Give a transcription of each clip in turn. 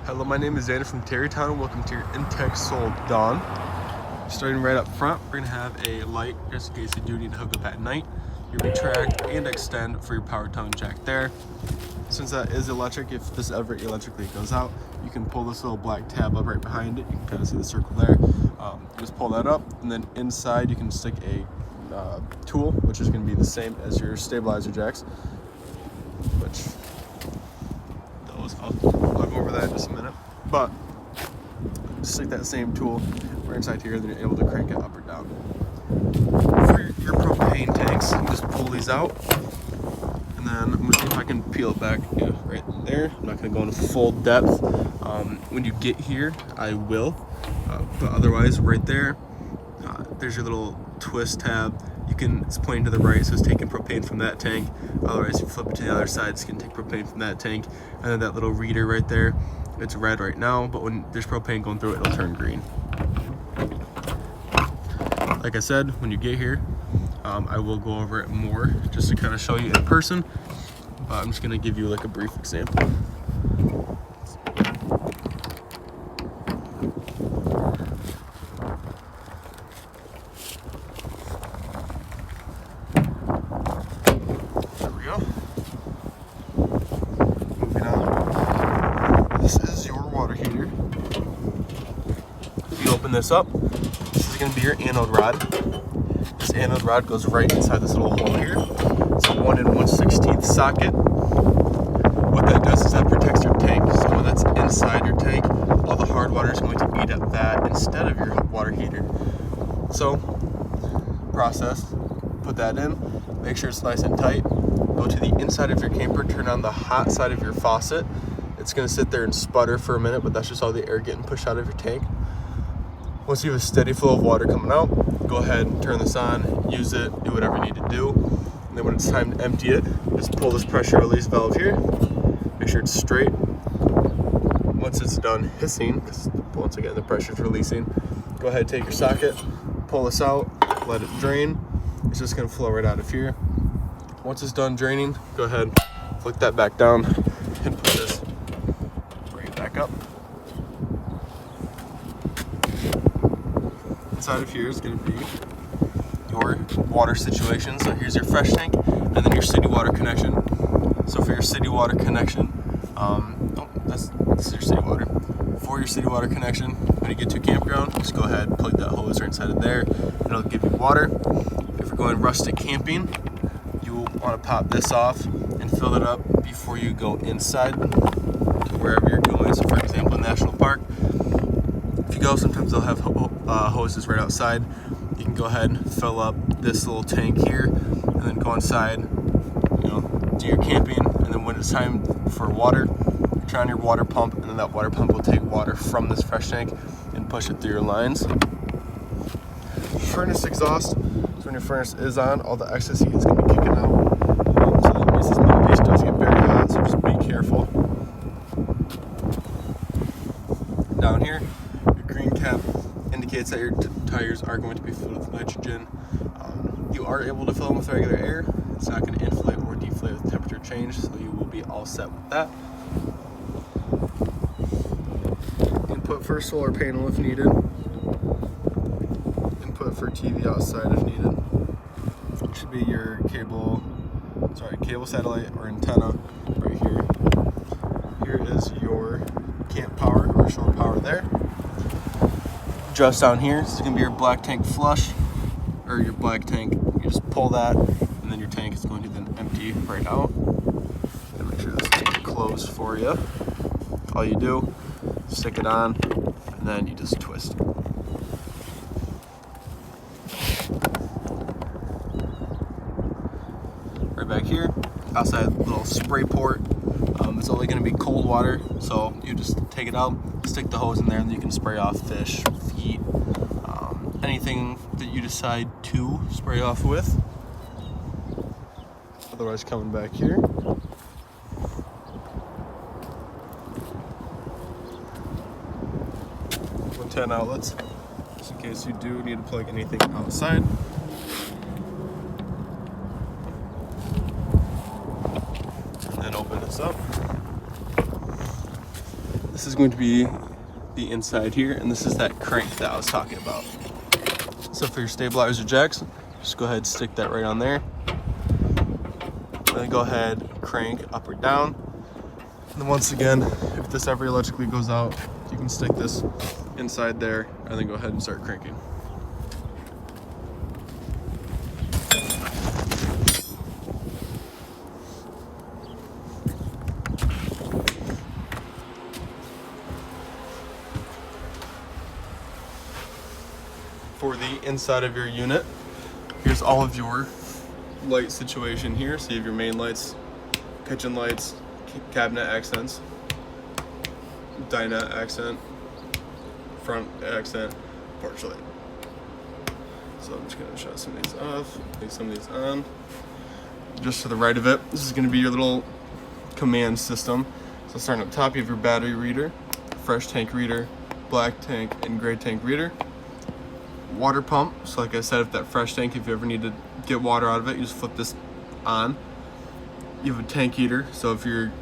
Hello, my name is Xander from Terrytown, and welcome to your inTech Soul Dawn. Starting right up front, we're going to have a light just in case you do need to hook up at night. You retract and extend for your power tongue jack there. Since that is electric, if this ever electrically goes out, you can pull this little black tab up right behind it. You can kind of see the circle there. Just pull that up, and then inside you can stick a tool, which is going to be the same as your stabilizer jacks, which I'll go over that in just a minute. But just stick that same tool right inside here, then you're able to crank it up or down. For your propane tanks, you just pull these out, and then I'm going to see if I can peel it back right there. I'm not going to go into full depth. When you get here, I will. But otherwise, right there, there's your little twist tab. It's pointing to the right, so it's taking propane from that tank. Otherwise, you flip it to the other side, it's going to take propane from that tank. And then that little reader right there, it's red right now, but when there's propane going through it, it'll turn green. Like I said, when you get here, I will go over it more just to kind of show you in person, but I'm just going to give you like a brief example. This is your water heater. If you open this up, this is going to be your anode rod. This anode rod goes right inside this little hole here. It's a 1 1/16 socket. What that does is that protects your tank. So when that's inside your tank, all the hard water is going to eat up that instead of your water heater. So, process, put that in, make sure it's nice and tight. Go to the inside of your camper, turn on the hot side of your faucet. It's going to sit there and sputter for a minute, but that's just all the air getting pushed out of your tank. Once you have a steady flow of water coming out, go ahead and turn this on, use it, do whatever you need to do. And then when it's time to empty it, just pull this pressure release valve here. Make sure it's straight. Once it's done hissing, because once again the pressure's releasing, go ahead and take your socket, pull this out, let it drain. It's just going to flow right out of here. Once it's done draining, go ahead, flick that back down, and put this back up. Inside of here is going to be your water situation. So here's your fresh tank, and then your city water connection. So for your city water connection, this is your city water. For your city water connection, when you get to a campground, just go ahead and plug that hose right inside of there, and it'll give you water. If you're going rustic camping, you will want to pop this off and fill it up before you go inside wherever you're going. So for example, in National Park, if you go, sometimes they'll have hoses right outside. You can go ahead and fill up this little tank here and then go inside, do your camping, and then when it's time for water, turn on your water pump, and then that water pump will take water from this fresh tank and push it through your lines. Furnace exhaust, so when your furnace is on, all the excess heat is going to be kicking out. So that means this metal piece does get very hot, so just be careful. Down here, your green cap indicates that your tires are going to be filled with nitrogen. You are able to fill them with regular air. It's not going to inflate or deflate with temperature change, so you will be all set with that. Input for solar panel if needed. Input for TV outside if needed. It should be your cable satellite or antenna right here. Here is your camp power or shore power there. Just down here, this is going to be your black tank flush, or your black tank. You just pull that, and then your tank is going to then empty right out. And make sure this is closed for you. All you do, stick it on, and then you just twist. Right back here, outside little spray port. It's only going to be cold water, so you just take it out, stick the hose in there, and you can spray off fish, feet, anything that you decide to spray off with. Otherwise, coming back here, 110 outlets, just in case you do need to plug anything outside. And then open this up. this is going to be the inside here, and this is that crank that I was talking about. So for your stabilizer jacks, just go ahead and stick that right on there. Then go ahead, crank up or down. And then once again, if this ever electrically goes out, you can stick this inside there and then go ahead and start cranking. For the inside of your unit, here's all of your light situation here. So you have your main lights, kitchen lights, cabinet accents, dinette accent, front accent, porch light. So I'm just gonna shut some of these off, leave some of these on. Just to the right of it, this is gonna be your little command system. So starting up top, you have your battery reader, fresh tank reader, black tank, and gray tank reader. Water pump, so like I said, if that fresh tank, if you ever need to get water out of it, you just flip this on. You have a tank heater, so if you're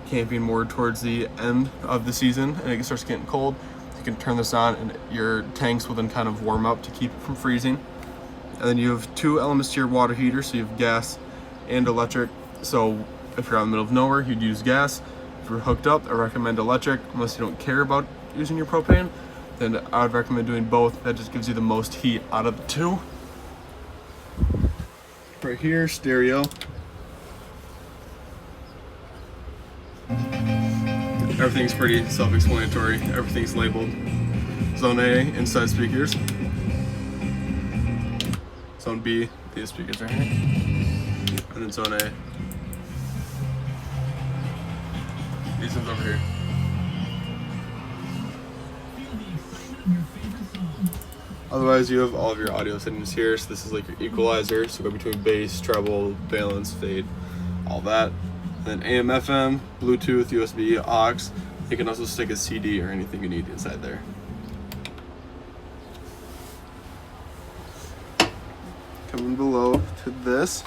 camping more towards the end of the season and it starts getting cold, you can turn this on and your tanks will then kind of warm up to keep it from freezing. And then you have two elements to your water heater, so you have gas and electric. So if you're out in the middle of nowhere, you'd use gas. If you're hooked up, I recommend electric, unless you don't care about using your propane. Then I would recommend doing both. That just gives you the most heat out of the two. Right here, stereo. Everything's pretty self-explanatory. Everything's labeled. Zone A, inside speakers. Zone B, these speakers right here. And then Zone A. These ones over here. Otherwise, you have all of your audio settings here. So this is like your equalizer. So go between bass, treble, balance, fade, all that. And then AM, FM, Bluetooth, USB, aux. You can also stick a CD or anything you need inside there. Coming below to this,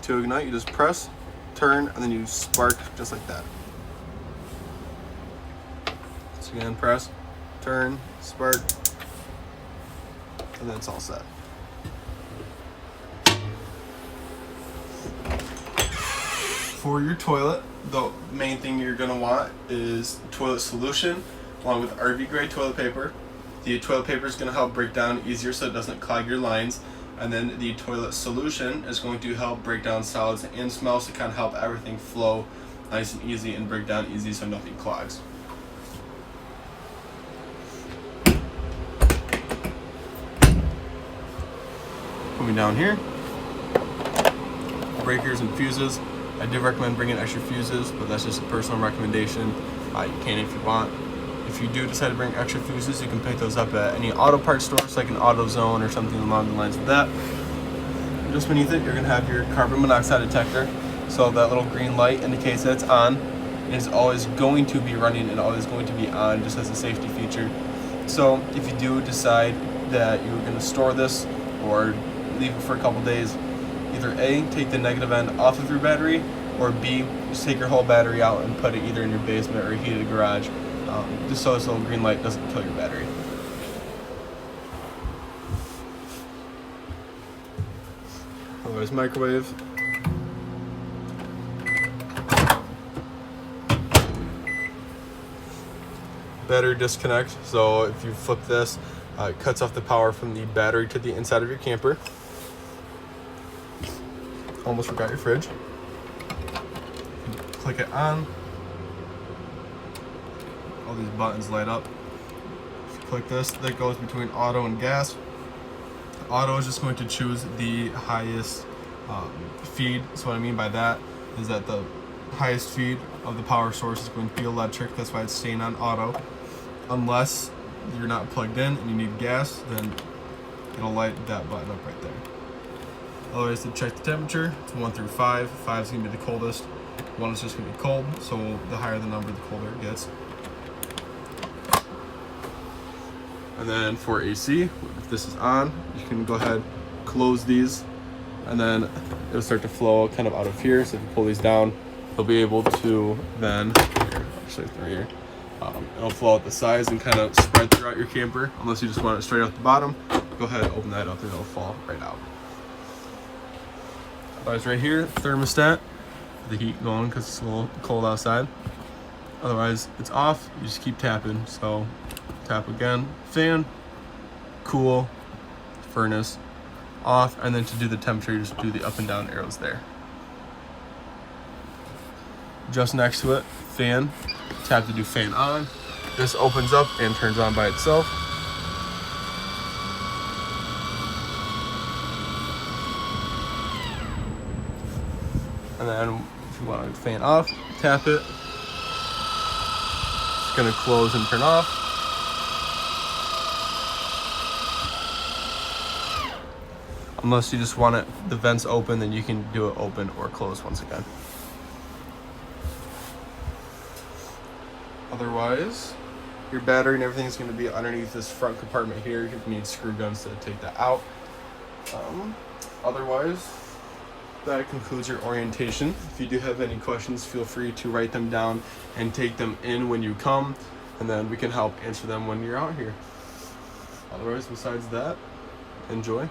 to ignite, you just press, turn, and then you spark just like that. So again, press, turn, spark, and then it's all set. For your toilet, the main thing you're going to want is toilet solution along with RV grade toilet paper. The toilet paper is going to help break down easier so it doesn't clog your lines. And then the toilet solution is going to help break down solids and smells to kind of help everything flow nice and easy and break down easy so nothing clogs. Coming down here, breakers and fuses. I do recommend bringing extra fuses, but that's just a personal recommendation. You can if you want. If you do decide to bring extra fuses, you can pick those up at any auto parts store, so like an AutoZone or something along the lines of that. And just beneath it, you're gonna have your carbon monoxide detector. So that little green light indicates that it's on. It is always going to be running and always going to be on, just as a safety feature. So if you do decide that you're gonna store this or leave it for a couple days, either A, take the negative end off of your battery, or B, just take your whole battery out and put it either in your basement or a heated garage, just so this little green light doesn't kill your battery. Otherwise, microwave. Battery disconnect, so if you flip this, it cuts off the power from the battery to the inside of your camper. Almost forgot your fridge. Click it on. All these buttons light up. If you click this, that goes between auto and gas. Auto is just going to choose the highest feed. So what I mean by that is that the highest feed of the power source is going to be electric. That's why it's staying on auto. Unless you're not plugged in and you need gas, then it'll light that button up right there. Otherwise, to check the temperature, it's 1 through 5. 5 is going to be the coldest. 1 is just going to be cold, so the higher the number, the colder it gets. And then for AC, if this is on, you can go ahead, close these, and then it'll start to flow kind of out of here. So if you pull these down, you'll be able to then, actually right here, It'll flow out the sides and kind of spread throughout your camper. Unless you just want it straight out the bottom, go ahead and open that up and it'll fall right out. Otherwise, right here, thermostat, the heat going because it's a little cold outside. Otherwise, it's off. You just keep tapping. So tap again, fan, cool, furnace, off, and then to do the temperature, you just do the up and down arrows there. Just next to it, fan, tap to do fan on. This opens up and turns on by itself. And then if you want to fan off, tap it. It's gonna close and turn off. Unless you just want it, the vents open, then you can do it open or close once again. Otherwise, your battery and everything is going to be underneath this front compartment here. You need screw guns to take that out. Otherwise, that concludes your orientation. If you do have any questions, feel free to write them down and take them in when you come, and then we can help answer them when you're out here. Otherwise, besides that, enjoy.